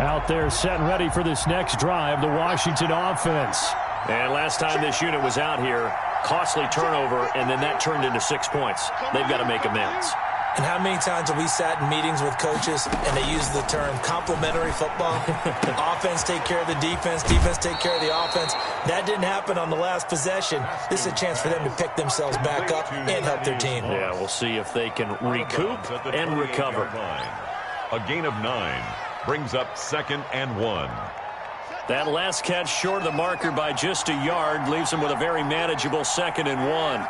Out there set and ready for this next drive, the Washington offense. And last time this unit was out here, costly turnover, and then that turned into 6 points. They've got to make amends. And how many times have we sat in meetings with coaches and they use the term complementary football? Offense take care of the defense, defense take care of the offense. That didn't happen on the last possession. This is a chance for them to pick themselves back up and help their team. Yeah, we'll see if they can recoup and recover. A gain of 9 brings up 2nd and 1. That last catch short of the marker by just a yard leaves them with a very manageable 2nd and 1.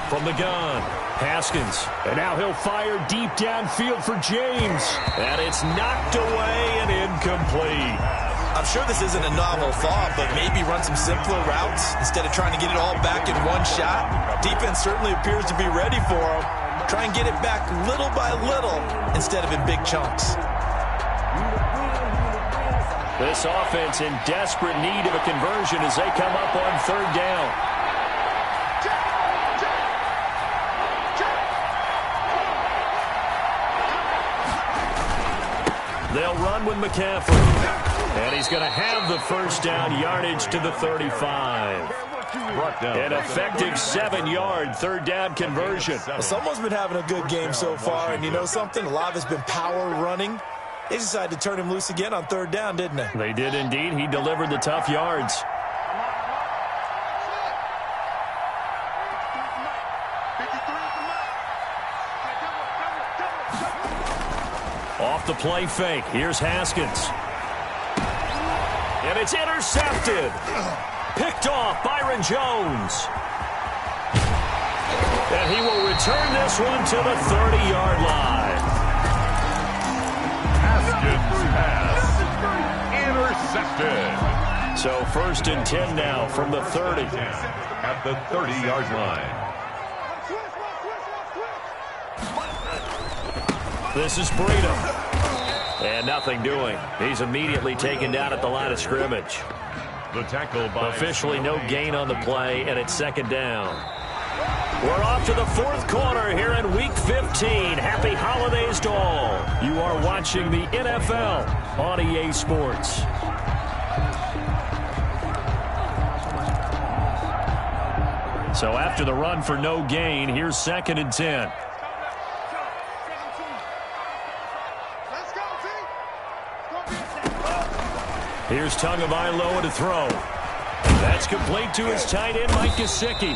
From the gun, Haskins. And now he'll fire deep downfield for James. And it's knocked away and incomplete. I'm sure this isn't a novel thought, but maybe run some simpler routes instead of trying to get it all back in one shot. Defense certainly appears to be ready for him. Try and get it back little by little instead of in big chunks. This offense in desperate need of a conversion as they come up on 3rd down. They'll run with McCaffrey. And he's going to have the first down, yardage to the 35. An effective 7-yard 3rd down conversion. Well, someone's been having a good game so far, and you know something? A lot of it's been power running. They decided to turn him loose again on 3rd down, didn't they? They did indeed. He delivered the tough yards. Off the play fake. Here's Haskins. And it's intercepted. Picked off Byron Jones. And he will return this one to the 30-yard line. Haskins pass intercepted. So 1st and 10 now from the 30. At the 30-yard line. This is Breida. And nothing doing. He's immediately taken down at the line of scrimmage. The tackle by officially no gain on the play, and it's 2nd down. We're off to the 4th quarter here in Week 15. Happy holidays to all. You are watching the NFL on EA Sports. So after the run for no gain, here's 2nd and 10. Here's Tagovailoa to throw. That's complete to his tight end, Mike Gesicki.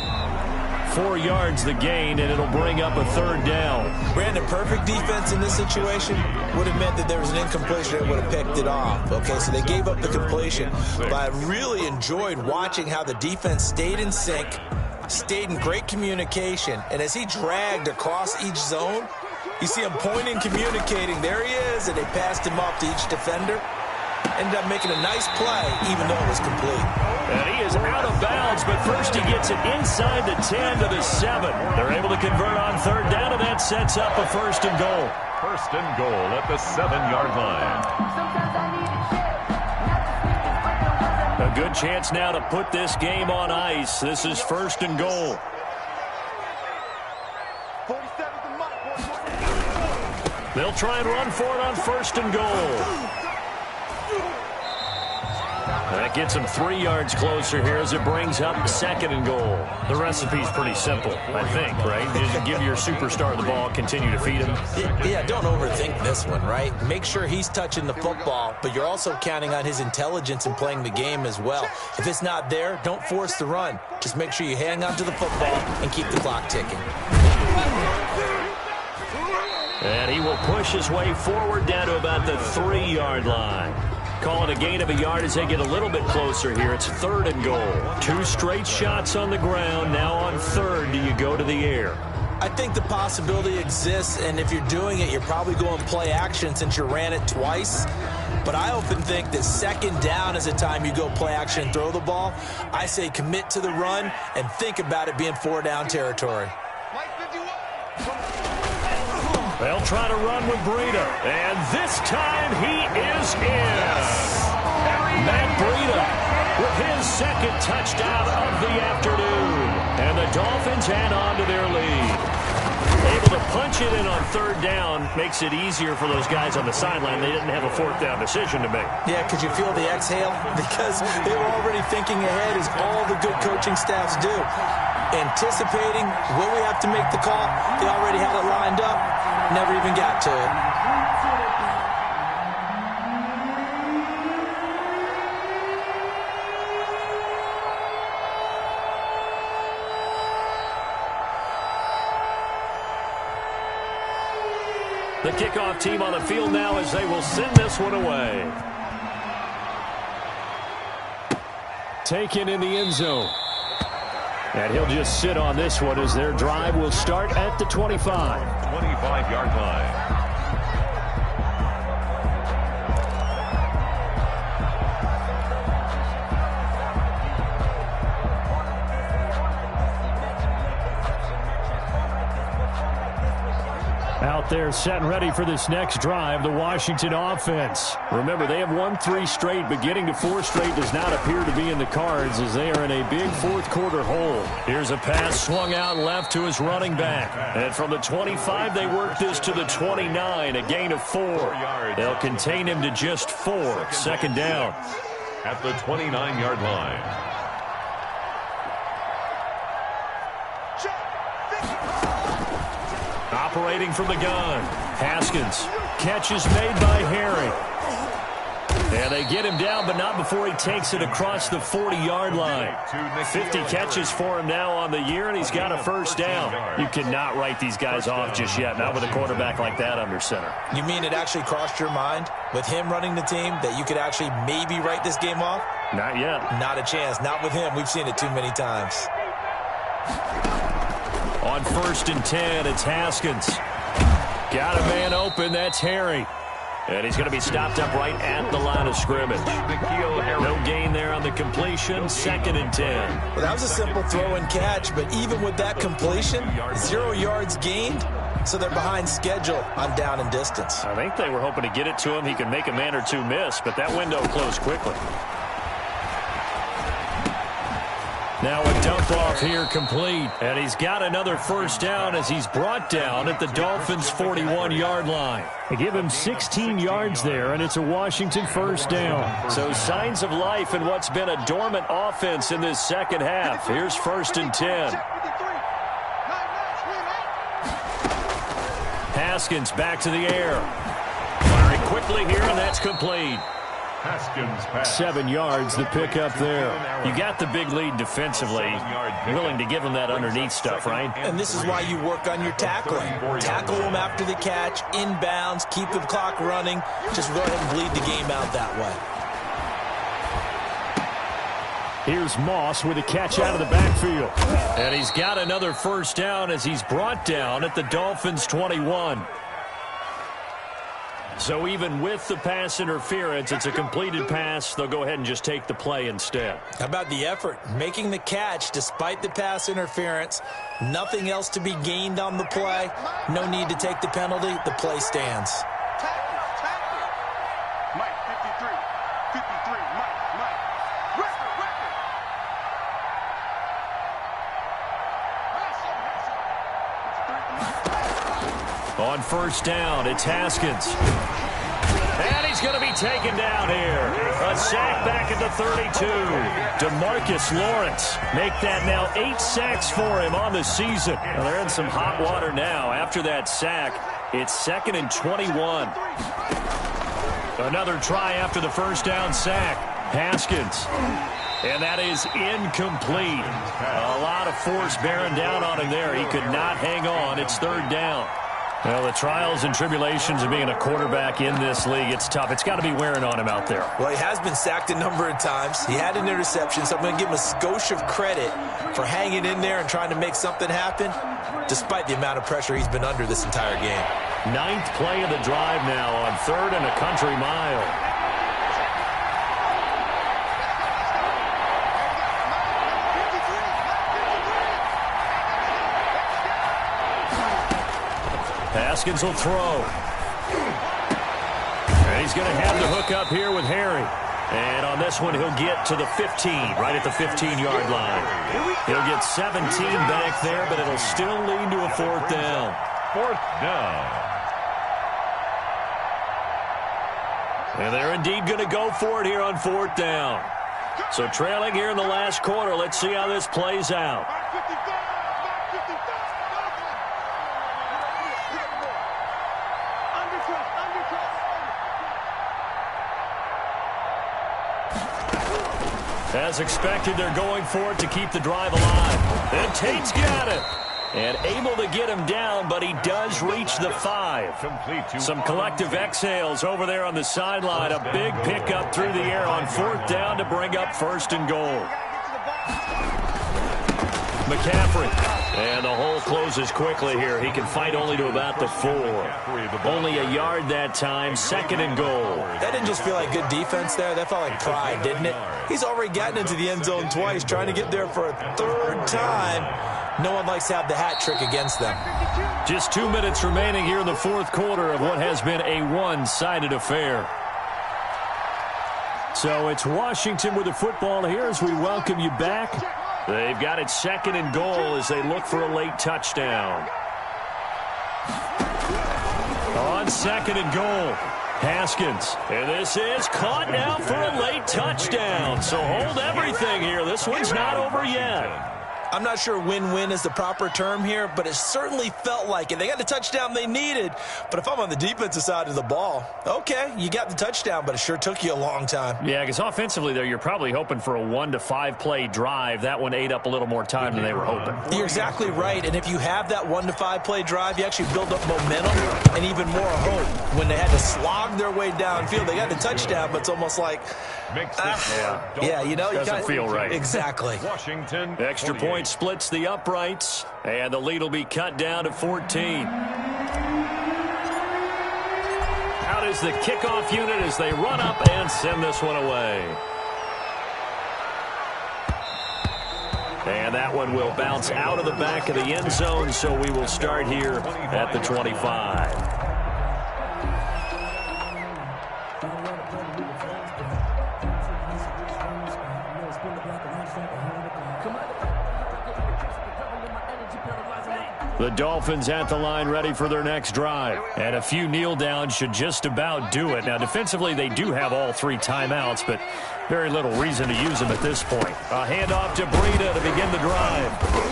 4 yards the gain, and it'll bring up a 3rd down. Brandon, perfect defense in this situation would have meant that there was an incompletion that would have picked it off. Okay, so they gave up the completion. But I really enjoyed watching how the defense stayed in sync, stayed in great communication, and as he dragged across each zone, you see him pointing, communicating. There he is, and they passed him off to each defender. Ended up making a nice play, even though it was complete. And he is out of bounds, but first he gets it inside the 10 to the 7. They're able to convert on 3rd down, and that sets up a 1st and goal. 1st and goal at the 7-yard line. A A good chance now to put this game on ice. This is 1st and goal. 47's the mark, boys. They'll try and run for it on 1st and goal. That gets them 3 yards closer here as it brings up 2nd and goal. The recipe's pretty simple, I think, right? Just give your superstar the ball, continue to feed him. Yeah, don't overthink this one, right? Make sure he's touching the football, but you're also counting on his intelligence in playing the game as well. If it's not there, don't force the run. Just make sure you hang on to the football and keep the clock ticking. And he will push his way forward down to about the 3-yard line. Call it a gain of a yard as they get a little bit closer here. It's 3rd and goal. 2 straight shots on the ground. Now on 3rd, do you go to the air? I think the possibility exists, and if you're doing it, you're probably going play action since you ran it twice. But I often think that 2nd down is the time you go play action and throw the ball. I say commit to the run and think about it being 4-down territory. They'll try to run with Breida, and this time he is in. Matt Breida with his 2nd touchdown of the afternoon. And the Dolphins add on to their lead. Able to punch it in on 3rd down makes it easier for those guys on the sideline. They didn't have a 4th down decision to make. Yeah, could you feel the exhale? Because they were already thinking ahead, as all the good coaching staffs do. Anticipating when we have to make the call, they already had it lined up, never even got to it. The kickoff team on the field now as they will send this one away. Taken in the end zone. And he'll just sit on this one as their drive will start at the 25. 25-yard line. Out there set and ready for this next drive, the Washington offense. Remember, they have won 3 straight, but getting to 4 straight does not appear to be in the cards as they are in a big 4th quarter hole. Here's a pass swung out left to his running back. And from the 25, they work this to the 29, a gain of 4. They'll contain him to just 4. 2nd down. At the 29-yard line. Operating from the gun. Haskins. Catch is made by Harry. And they get him down, but not before he takes it across the 40-yard line. 50 catches for him now on the year, and he's got a 1st down. You cannot write these guys off just yet, not with a quarterback like that under center. You mean it actually crossed your mind with him running the team that you could actually maybe write this game off? Not yet. Not a chance. Not with him. We've seen it too many times. On 1st and 10, it's Haskins. Got a man open. That's Harry. And he's going to be stopped up right at the line of scrimmage. No gain there on the completion. 2nd and 10. Well, that was a simple throw and catch, but even with that completion, 0 yards gained, so they're behind schedule on down and distance. I think they were hoping to get it to him. He could make a man or two miss, but that window closed quickly. Now a dump off here complete, and he's got another 1st down as he's brought down at the Dolphins' 41-yard line. They give him 16 yards there, and it's a Washington 1st down. So signs of life in what's been a dormant offense in this 2nd half. Here's 1st and 10. Haskins back to the air. Firing quickly here, and that's complete. Haskins pass. 7 yards, the pickup there. You got the big lead defensively. Willing to give him that underneath stuff, right? And this is why you work on your tackling. Tackle them after the catch, inbounds, keep the clock running. Just go ahead and bleed the game out that way. Here's Moss with a catch out of the backfield. And he's got another 1st down as he's brought down at the Dolphins' 21. So even with the pass interference, it's a completed pass. They'll go ahead and just take the play instead. How about the effort? Making the catch despite the pass interference. Nothing else to be gained on the play. No need to take the penalty. The play stands. Mike, 53, Mike. On first down, it's Haskins. And he's going to be taken down here. A sack back at the 32. DeMarcus Lawrence make that now 8 sacks for him on the season. Well, they're in some hot water now. After that sack, it's 2nd and 21. Another try after the first down sack. Haskins. And that is incomplete. A lot of force bearing down on him there. He could not hang on. It's 3rd down. Well, the trials and tribulations of being a quarterback in this league, it's tough. It's got to be wearing on him out there. Well, he has been sacked a number of times. He had an interception, so I'm going to give him a skosh of credit for hanging in there and trying to make something happen, despite the amount of pressure he's been under this entire game. 9th play of the drive now on 3rd and a country mile. Haskins will throw. And he's going to have the hook up here with Harry. And on this one, he'll get to the 15, right at the 15-yard line. He'll get 17 back there, but it'll still lead to a 4th down. 4th down. And they're indeed going to go for it here on 4th down. So trailing here in the last quarter. Let's see how this plays out. As expected, they're going for it to keep the drive alive. And Tate's got it. And able to get him down, but he does reach the 5. Some collective exhales over there on the sideline. A big pickup through the air on 4th down to bring up 1st and goal. McCaffrey. And the hole closes quickly here. He can fight only to about the 4. Only a yard that time. 2nd and goal. That didn't just feel like good defense there. That felt like pride, didn't it? He's already gotten into the end zone twice, trying to get there for a 3rd time. No one likes to have the hat trick against them. Just 2 minutes remaining here in the 4th quarter of what has been a one-sided affair. So it's Washington with the football here as we welcome you back. They've got it 2nd and goal as they look for a late touchdown. On 2nd and goal, Haskins. And this is caught now for a late touchdown. So hold everything here. This one's not over yet. I'm not sure win-win is the proper term here, but it certainly felt like it. They got the touchdown they needed, but if I'm on the defensive side of the ball, okay, you got the touchdown, but it sure took you a long time. Yeah, because offensively, though, you're probably hoping for a 1 to 5 play drive. That one ate up a little more time than they were hoping. You're exactly right, and if you have that 1 to 5 play drive, you actually build up momentum and even more hope. When they had to slog their way downfield, they got the touchdown, but it's almost like, yeah, you know, doesn't feel right. Exactly. Washington. Extra point splits the uprights, and the lead will be cut down to 14. Out is the kickoff unit as they run up and send this one away. And that one will bounce out of the back of the end zone, so we will start here at the 25. The Dolphins at the line ready for their next drive. And a few kneel downs should just about do it. Now, defensively, they do have all 3 timeouts, but very little reason to use them at this point. A handoff to Breida to begin the drive.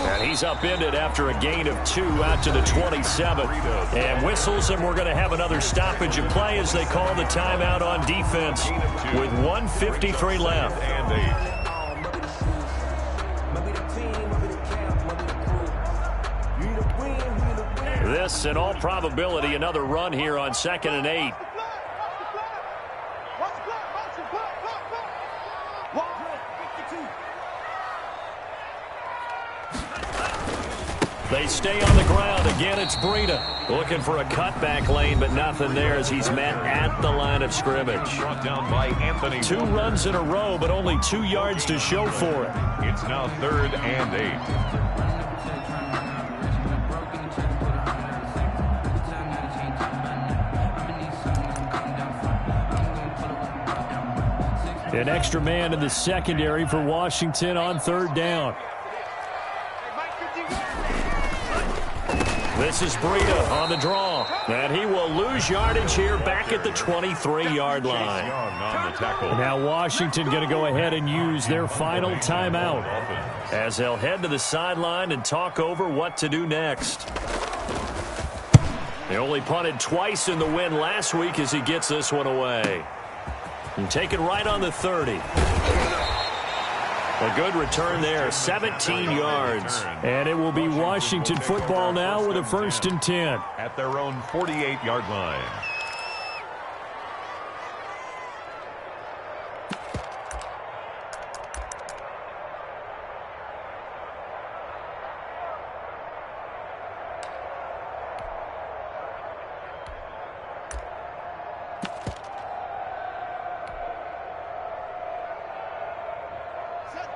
And he's upended after a gain of 2 out to the 27. And whistles, and we're going to have another stoppage of play as they call the timeout on defense with 1:53 left. This, in all probability, another run here on 2nd and 8. They stay on the ground. Again, it's Breida looking for a cutback lane, but nothing there as he's met at the line of scrimmage. Brought down by Anthony. 2 runs in a row, but only 2 yards to show for it. It's now 3rd and 8. An extra man in the secondary for Washington on 3rd down. This is Breida on the draw. And he will lose yardage here back at the 23-yard line. Now Washington going to go ahead and use their final timeout, as they'll head to the sideline and talk over what to do next. They only punted twice in the win last week as he gets this one away. And take it right on the 30. A good return there, 17 yards. And it will be Washington football now with a 1st and 10. At their own 48-yard line.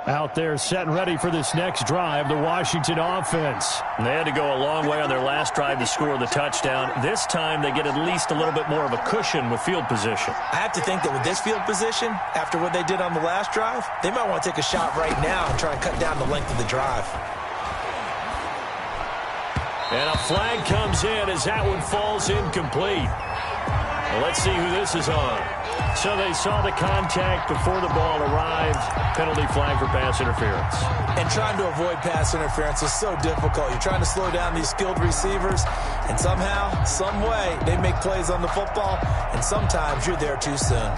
Out there set and ready for this next drive, the Washington offense. They had to go a long way on their last drive to score the touchdown. This time they get at least a little bit more of a cushion with field position. I have to think that with this field position, after what they did on the last drive, they might want to take a shot right now and try and cut down the length of the drive. And a flag comes in as that one falls incomplete. Well, let's see who this is on. So they saw the contact before the ball arrived. Penalty flag for pass interference. And trying to avoid pass interference is so difficult. You're trying to slow down these skilled receivers, and somehow, some way, they make plays on the football, and sometimes you're there too soon.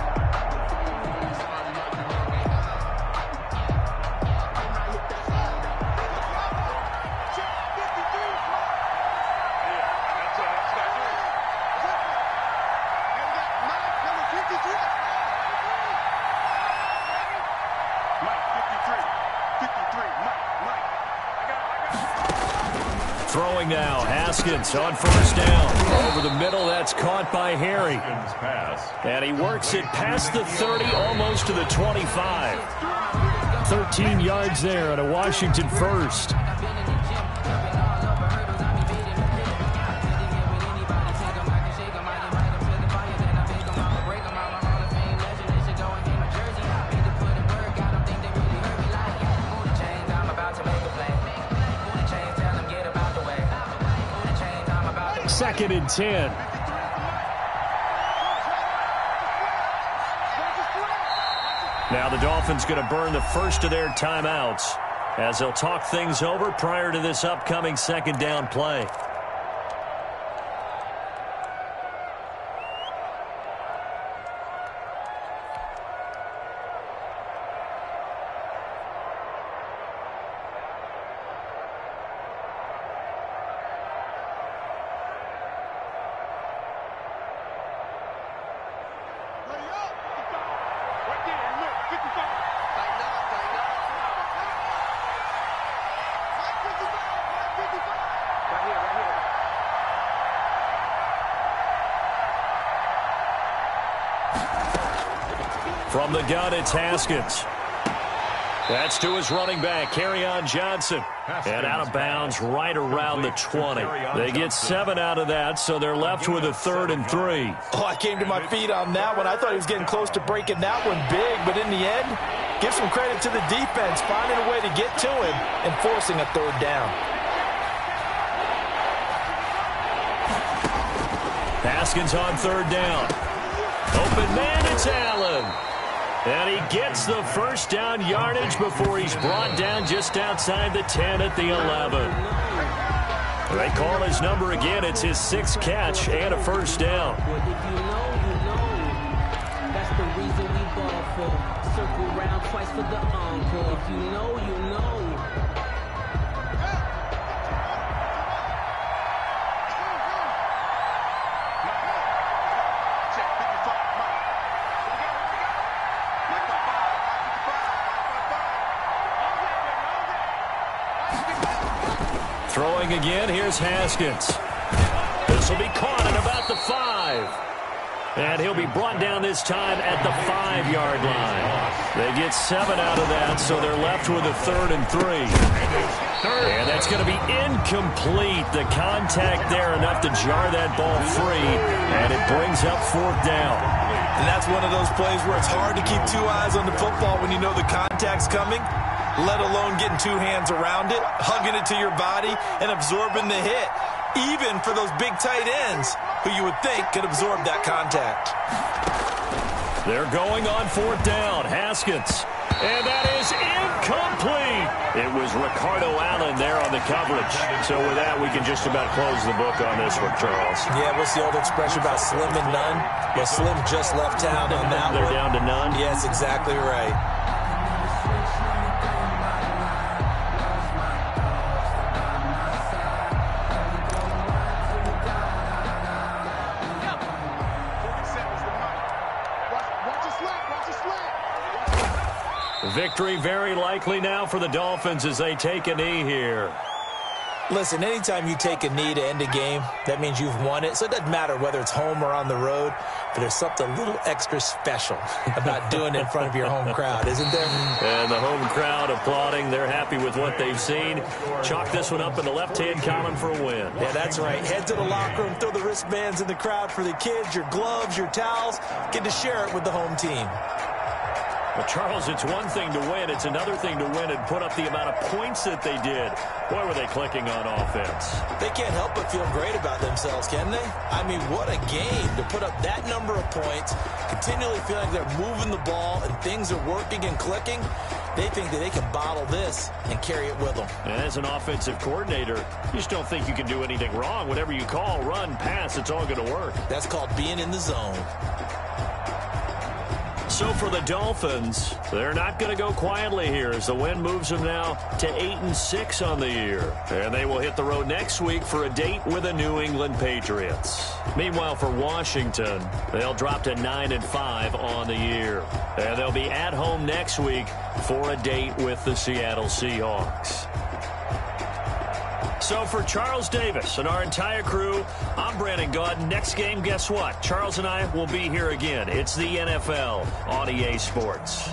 Throwing now, Haskins on 1st down. Over the middle, that's caught by Harry. And he works it past the 30, almost to the 25. 13 yards there at a Washington 1st. Second and 10. Now the Dolphins going to burn the first of their timeouts as they'll talk things over prior to this upcoming 2nd down play. From the gun, it's Haskins. That's to his running back, Kerryon Johnson. And out of bounds right around the 20. They get 7 out of that, so they're left with a 3rd and 3. Oh, I came to my feet on that one. I thought he was getting close to breaking that one big, but in the end, give some credit to the defense, finding a way to get to him and forcing a 3rd down. Haskins on 3rd down. Open man, it's Allen. And he gets the 1st down yardage before he's brought down just outside the 10 at the 11. They call his number again. It's his 6th catch and a 1st down. That's the reason we ball for. Circle round twice for the encore. If you know, you know. Throwing again, here's Haskins. This will be caught at about the 5. And he'll be brought down this time at the 5-yard line. They get 7 out of that, so they're left with a 3rd and 3. And that's going to be incomplete. The contact there enough to jar that ball free, and it brings up 4th down. And that's one of those plays where it's hard to keep 2 eyes on the football when you know the contact's coming, let alone getting 2 hands around it, hugging it to your body, and absorbing the hit. even for those big tight ends who you would think could absorb that contact. They're going on 4th down. Haskins. And that is incomplete. It was Ricardo Allen there on the coverage. So with that, we can just about close the book on this one, Charles. Yeah, what's the old expression about slim and none? Well, Slim just left town on that one. They're down to none? Yes, exactly right. Victory very likely now for the Dolphins as they take a knee here. Listen, anytime you take a knee to end a game, that means you've won it. So it doesn't matter whether it's home or on the road, but there's something a little extra special about doing it in front of your home crowd, isn't there? And the home crowd applauding. They're happy with what they've seen. Chalk this one up in the left-hand column for a win. Yeah, that's right. Head to the locker room, throw the wristbands in the crowd for the kids, your gloves, your towels. Get to share it with the home team. Well, Charles, it's one thing to win. It's another thing to win and put up the amount of points that they did. Boy, were they clicking on offense. They can't help but feel great about themselves, can they? I mean, what a game to put up that number of points, continually feeling they're moving the ball and things are working and clicking. They think that they can bottle this and carry it with them. And as an offensive coordinator, you just don't think you can do anything wrong. Whatever you call, run, pass, it's all going to work. That's called being in the zone. So for the Dolphins, they're not going to go quietly here as the win moves them now to 8-6 on the year. And they will hit the road next week for a date with the New England Patriots. Meanwhile, for Washington, they'll drop to 9-5 on the year. And they'll be at home next week for a date with the Seattle Seahawks. So for Charles Davis and our entire crew, I'm Brandon Gaud. Next game, guess what? Charles and I will be here again. It's the NFL on EA Sports.